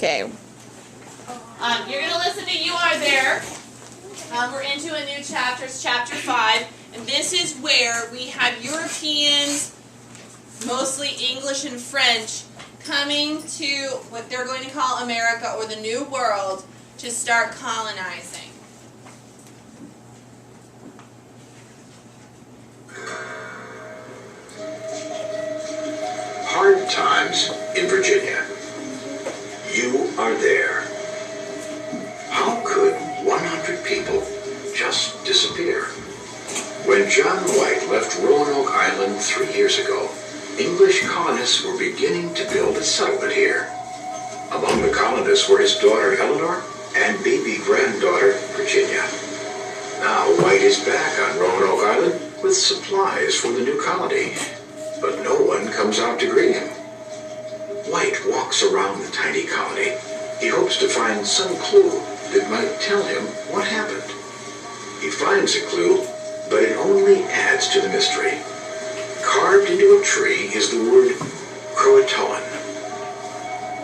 Okay. You're going to listen to You Are There. We're into a new chapter. It's chapter 5. And this is where we have Europeans, mostly English and French, coming to what they're going to call America or the New World to start colonizing. Hard times in Virginia. You are there. How could 100 people just disappear? When John White left Roanoke Island 3 years ago, English colonists were beginning to build a settlement here. Among the colonists were his daughter Eleanor and baby granddaughter Virginia. Now White is back on Roanoke Island with supplies for the new colony, but no one comes out to greet him. White walks around the tiny colony. He hopes to find some clue that might tell him what happened. He finds a clue, but it only adds to the mystery. Carved into a tree is the word Croatoan.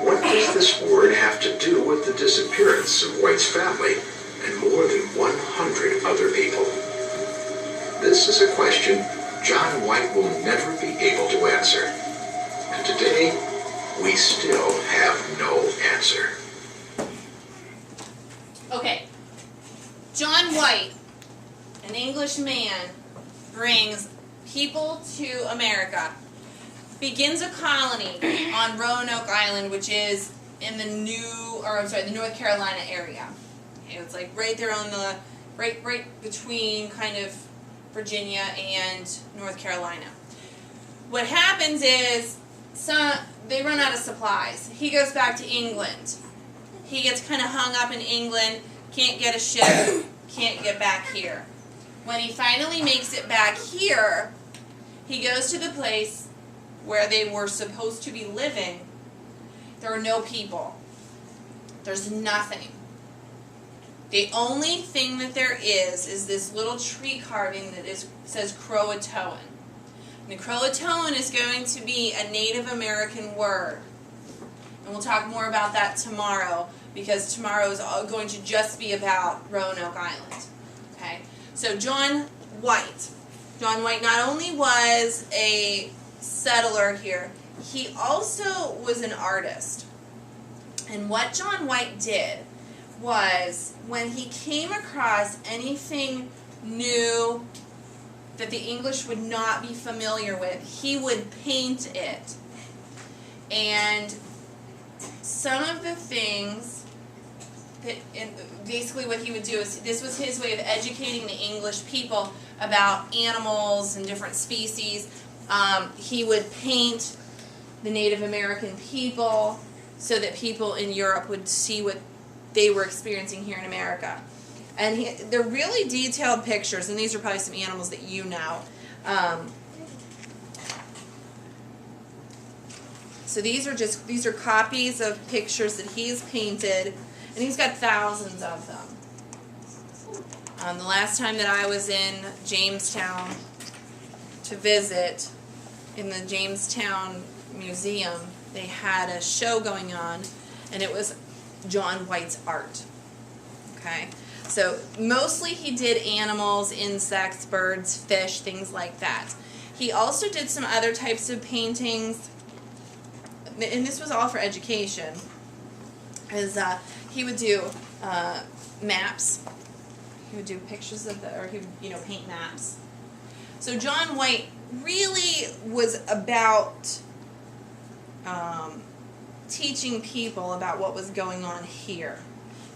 What does this word have to do with the disappearance of White's family and more than 100 other people? This is a question John White will never be able to answer. And today, we still have no answer. Okay. John White, an English man, brings people to America, begins a colony on Roanoke Island, which is in the the North Carolina area. Okay, it's like right there on the, right between kind of Virginia and North Carolina. What happens is they run out of supplies. He goes back to England. He gets kind of hung up in England, can't get a ship, can't get back here. When he finally makes it back here, he goes to the place where they were supposed to be living. There are no people. There's nothing. The only thing that there is this little tree carving that says Croatoan. And the Croatoan is going to be a Native American word. And we'll talk more about that tomorrow, because tomorrow is going to just be about Roanoke Island. Okay? So John White not only was a settler here, he also was an artist. And what John White did was, when he came across anything new that the English would not be familiar with, he would paint it. And some of the things that, basically what he would do is, this was his way of educating the English people about animals and different species. He would paint the Native American people so that people in Europe would see what they were experiencing here in America. And they're really detailed pictures, and these are probably some animals that you know. So these are copies of pictures that he's painted, and he's got thousands of them. The last time that I was in Jamestown to visit, in the Jamestown Museum, they had a show going on, and it was John White's art. Okay, so mostly he did animals, insects, birds, fish, things like that. He also did some other types of paintings, and this was all for education. He would do maps. He would do pictures of he would, paint maps. So John White really was about teaching people about what was going on here.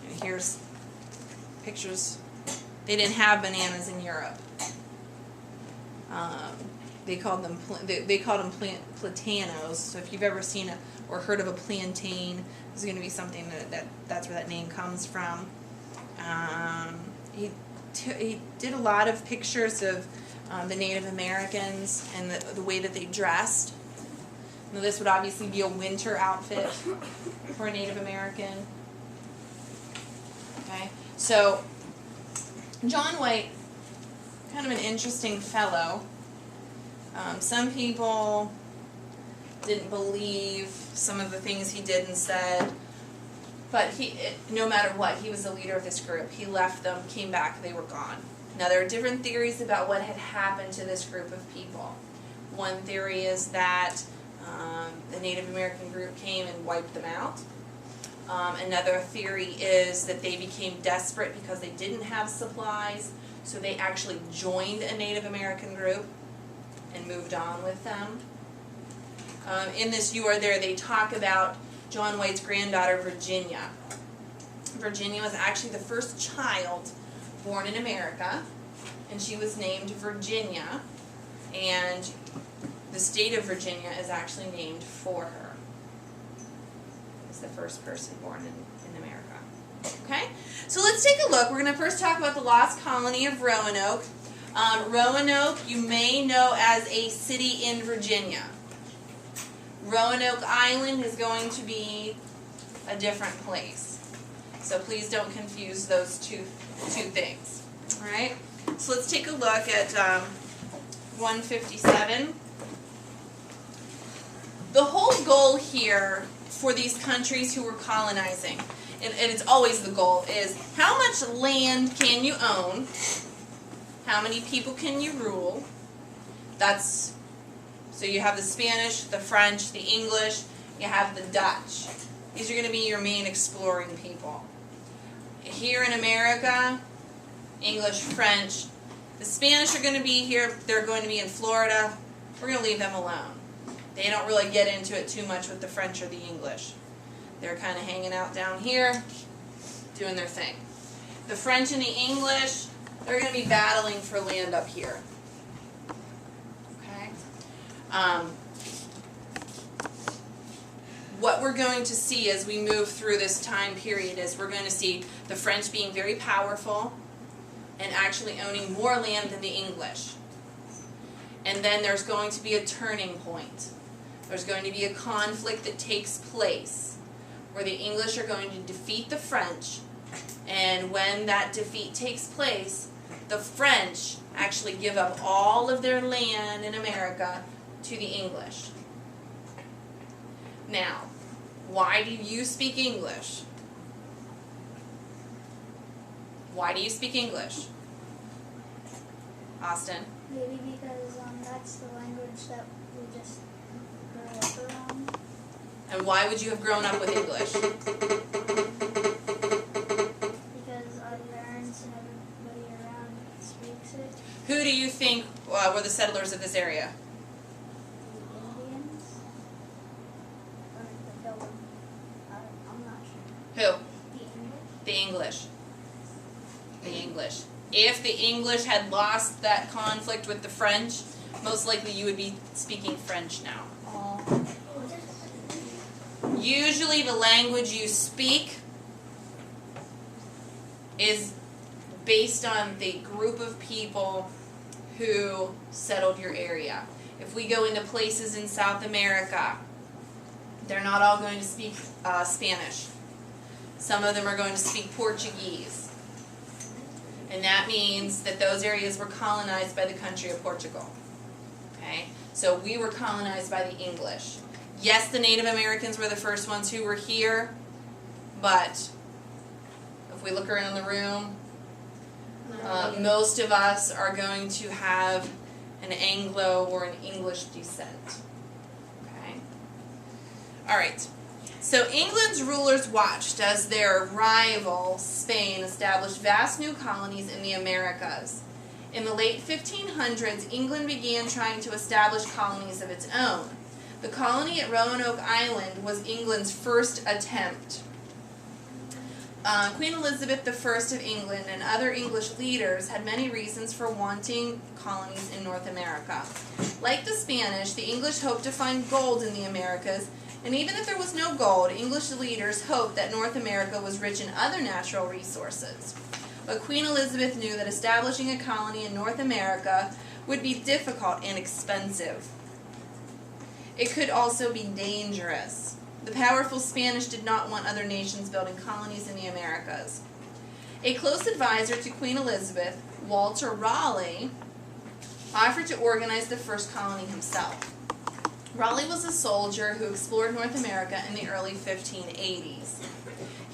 And here's pictures. They didn't have bananas in Europe. They called them platanos. So if you've ever seen or heard of a plantain, this is going to be something that's where that name comes from. He did a lot of pictures of the Native Americans and the way that they dressed. Now, this would obviously be a winter outfit for a Native American. Okay, so John White, kind of an interesting fellow. Some people didn't believe some of the things he did and said. But no matter what, he was the leader of this group. He left them, came back, they were gone. Now there are different theories about what had happened to this group of people. One theory is that the Native American group came and wiped them out. Another theory is that they became desperate because they didn't have supplies, so they actually joined a Native American group and moved on with them. In this You Are There, they talk about John White's granddaughter, Virginia. Virginia was actually the first child born in America, and she was named Virginia, and the state of Virginia is actually named for her. It's the first person born in America. Okay, so let's take a look. We're going to first talk about the lost colony of Roanoke. Roanoke you may know as a city in Virginia. Roanoke Island is going to be a different place. So please don't confuse those two things. Alright, so let's take a look at 157. The whole goal here for these countries who were colonizing, and it's always the goal, is how much land can you own? How many people can you rule? So you have the Spanish, the French, the English, you have the Dutch. These are going to be your main exploring people. Here in America, English, French. The Spanish are going to be here. They're going to be in Florida. We're going to leave them alone. They don't really get into it too much with the French or the English. They're kind of hanging out down here, doing their thing. The French and the English, they're going to be battling for land up here. Okay? What we're going to see as we move through this time period is we're going to see the French being very powerful and actually owning more land than the English. And then there's going to be a turning point. There's going to be a conflict that takes place where the English are going to defeat the French, and when that defeat takes place, the French actually give up all of their land in America to the English. Now, why do you speak English? Why do you speak English? Austin? Maybe because that's the language that we just grew up around. And why would you have grown up with English? Because our parents and everybody around speaks it. Who do you think were the settlers of this area? The Indians? Or the Pilgrim? I'm not sure. Who? The English? The English. If the English had lost that conflict with the French, most likely you would be speaking French now. Usually the language you speak is based on the group of people who settled your area. If we go into places in South America, they're not all going to speak Spanish. Some of them are going to speak Portuguese. And that means that those areas were colonized by the country of Portugal. Okay? So we were colonized by the English. Yes, the Native Americans were the first ones who were here, but if we look around the room, most of us are going to have an Anglo or an English descent. Okay? All right. So England's rulers watched as their rival, Spain, established vast new colonies in the Americas. In the late 1500s, England began trying to establish colonies of its own. The colony at Roanoke Island was England's first attempt. Queen Elizabeth I of England and other English leaders had many reasons for wanting colonies in North America. Like the Spanish, the English hoped to find gold in the Americas, and even if there was no gold, English leaders hoped that North America was rich in other natural resources. But Queen Elizabeth knew that establishing a colony in North America would be difficult and expensive. It could also be dangerous. The powerful Spanish did not want other nations building colonies in the Americas. A close advisor to Queen Elizabeth, Walter Raleigh, offered to organize the first colony himself. Raleigh was a soldier who explored North America in the early 1580s.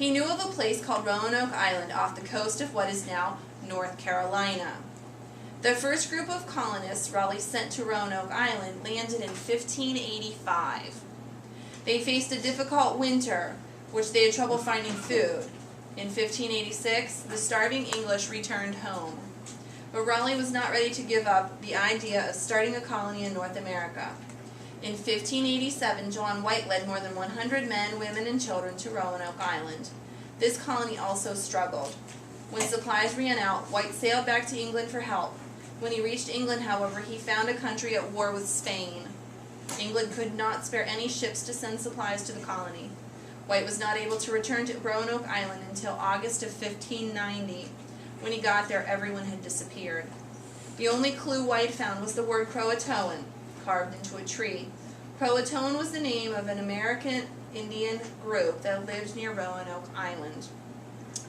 He knew of a place called Roanoke Island off the coast of what is now North Carolina. The first group of colonists Raleigh sent to Roanoke Island landed in 1585. They faced a difficult winter, which they had trouble finding food. In 1586, the starving English returned home. But Raleigh was not ready to give up the idea of starting a colony in North America. In 1587, John White led more than 100 men, women, and children to Roanoke Island. This colony also struggled. When supplies ran out, White sailed back to England for help. When he reached England, however, he found a country at war with Spain. England could not spare any ships to send supplies to the colony. White was not able to return to Roanoke Island until August of 1590. When he got there, everyone had disappeared. The only clue White found was the word Croatoan, carved into a tree. Croatoan was the name of an American Indian group that lived near Roanoke Island.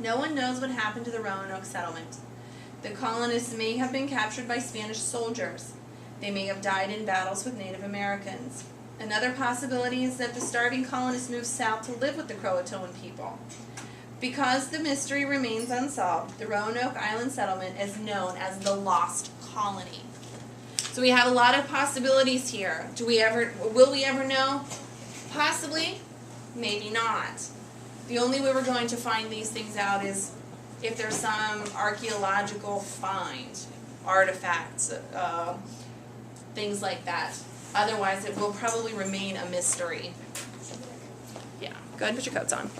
No one knows what happened to the Roanoke settlement. The colonists may have been captured by Spanish soldiers. They may have died in battles with Native Americans. Another possibility is that the starving colonists moved south to live with the Croatoan people. Because the mystery remains unsolved, the Roanoke Island settlement is known as the Lost Colony. So we have a lot of possibilities here. Will we ever know? Possibly, maybe not. The only way we're going to find these things out is if there's some archaeological find, artifacts, things like that. Otherwise, it will probably remain a mystery. Yeah, go ahead and put your coats on.